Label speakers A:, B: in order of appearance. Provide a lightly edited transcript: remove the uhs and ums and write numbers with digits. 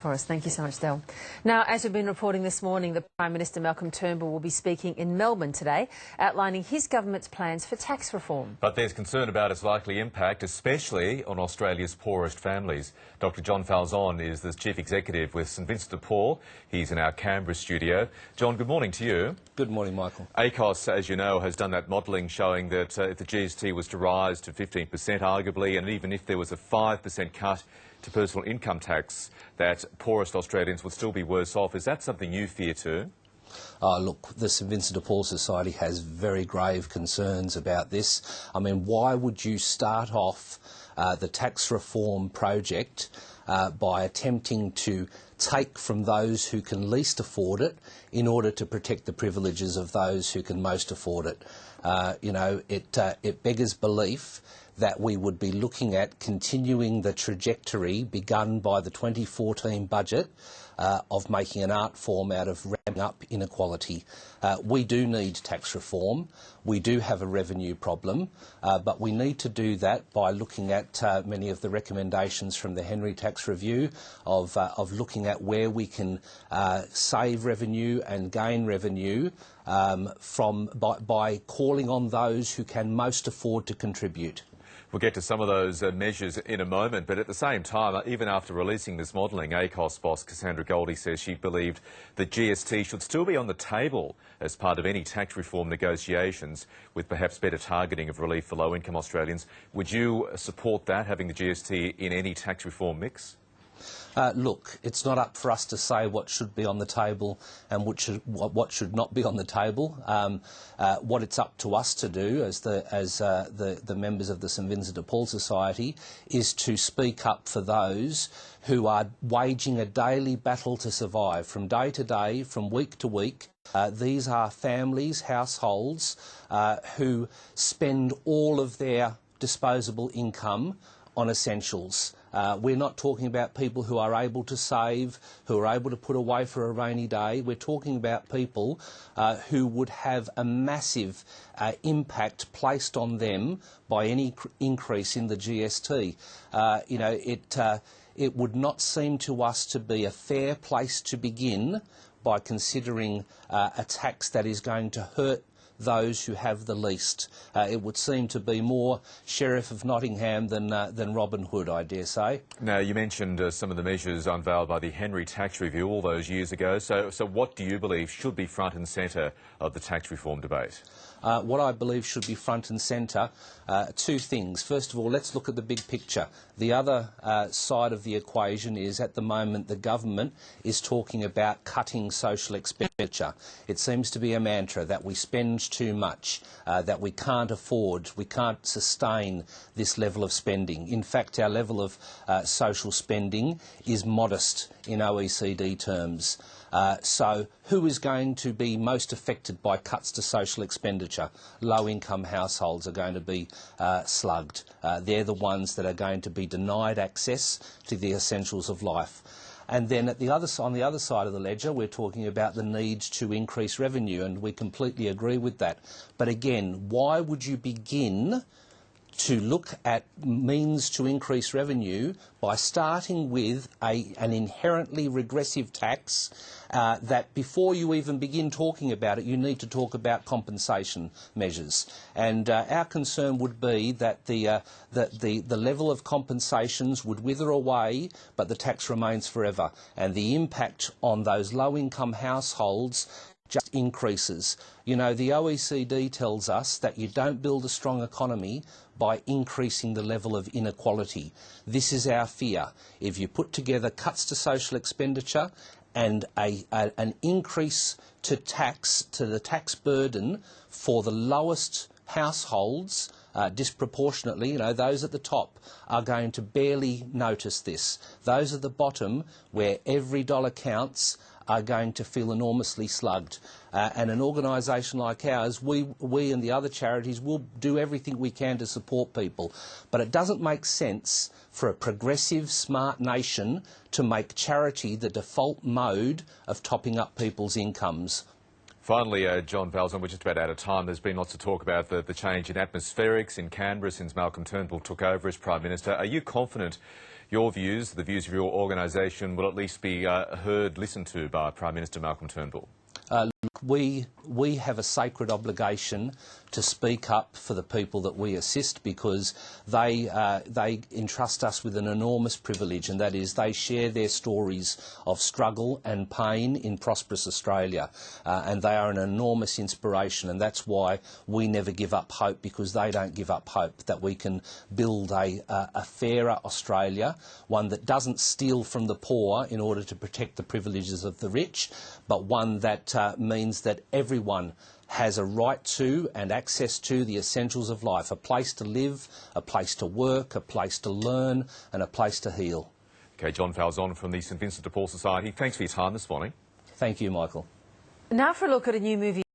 A: For us. Thank you so much, Del. Now, as we've been reporting this morning, the Prime Minister Malcolm Turnbull will be speaking in Melbourne today, outlining his government's plans for tax reform.
B: But there's concern about its likely impact, especially on Australia's poorest families. Dr John Falzon is the Chief Executive with St Vincent de Paul. He's in our Canberra studio. John, good morning to you.
C: Good morning, Michael.
B: ACOS, as you know, has done that modelling showing that if the GST was to rise to 15% arguably, and even if there was a 5% cut to personal income tax, that poorest Australians would still be worse off. Is that something you fear too?
C: Look, the St Vincent de Paul Society has very grave concerns about this. I mean, why would you start off the tax reform project by attempting to take from those who can least afford it in order to protect the privileges of those who can most afford it? It beggars belief that we would be looking at continuing the trajectory begun by the 2014 budget of making an art form out of ramping up inequality. We do need tax reform. We do have a revenue problem, but we need to do that by looking at many of the recommendations from the Henry Tax Review of looking at where we can save revenue and gain revenue by calling on those who can most afford to contribute.
B: We'll get to some of those measures in a moment, but at the same time, even after releasing this modelling, ACOS boss Cassandra Goldie says she believed that GST should still be on the table as part of any tax reform negotiations, with perhaps better targeting of relief for low-income Australians. Would you support that, having the GST in any tax reform mix?
C: Look, it's not up for us to say what should be on the table and what should not be on the table. What it's up to us to do as the members of the St Vincent de Paul Society is to speak up for those who are waging a daily battle to survive from day to day, from week to week. These are families, households who spend all of their disposable income on essentials. We're not talking about people who are able to save, who are able to put away for a rainy day. We're talking about people who would have a massive impact placed on them by any increase in the GST. It would not seem to us to be a fair place to begin by considering a tax that is going to hurt those who have the least. It would seem to be more Sheriff of Nottingham than Robin Hood, I dare say.
B: Now, you mentioned some of the measures unveiled by the Henry Tax Review all those years ago. So what do you believe should be front and centre of the tax reform debate?
C: What I believe should be front and centre, two things. First of all, let's look at the big picture. The other side of the equation is, at the moment, the government is talking about cutting social expenditure. It seems to be a mantra that we spend too much, that we can't afford, we can't sustain this level of spending. In fact, our level of social spending is modest in OECD terms. So who is going to be most affected by cuts to social expenditure? Low-income households are going to be slugged. They're the ones that are going to be denied access to the essentials of life. And then on the other side of the ledger, we're talking about the need to increase revenue, and we completely agree with that. But again, why would you begin to look at means to increase revenue by starting with an inherently regressive tax that before you even begin talking about it, you need to talk about compensation measures. And our concern would be that the level of compensations would wither away, but the tax remains forever. And the impact on those low-income households just increases. You know, the OECD tells us that you don't build a strong economy by increasing the level of inequality. This is our fear. If you put together cuts to social expenditure and an increase to the tax burden for the lowest households, disproportionately, those at the top are going to barely notice this. Those at the bottom, where every dollar counts, are going to feel enormously slugged. And an organisation like ours, we and the other charities will do everything we can to support people. But it doesn't make sense for a progressive, smart nation to make charity the default mode of topping up people's incomes.
B: Finally, John Falzon, we're just about out of time. There's been lots of talk about the change in atmospherics in Canberra since Malcolm Turnbull took over as Prime Minister. Are you confident your views, the views of your organisation, will at least be heard, listened to by Prime Minister Malcolm Turnbull?
C: We have a sacred obligation to speak up for the people that we assist, because they entrust us with an enormous privilege, and that is they share their stories of struggle and pain in prosperous Australia, and they are an enormous inspiration, and that's why we never give up hope, because they don't give up hope that we can build a fairer Australia, one that doesn't steal from the poor in order to protect the privileges of the rich, but one that means that everyone has a right to and access to the essentials of life: a place to live, a place to work, a place to learn, and a place to heal.
B: OK, John Falzon from the St Vincent de Paul Society, thanks for your time this morning.
C: Thank you, Michael.
A: Now for a look at a new movie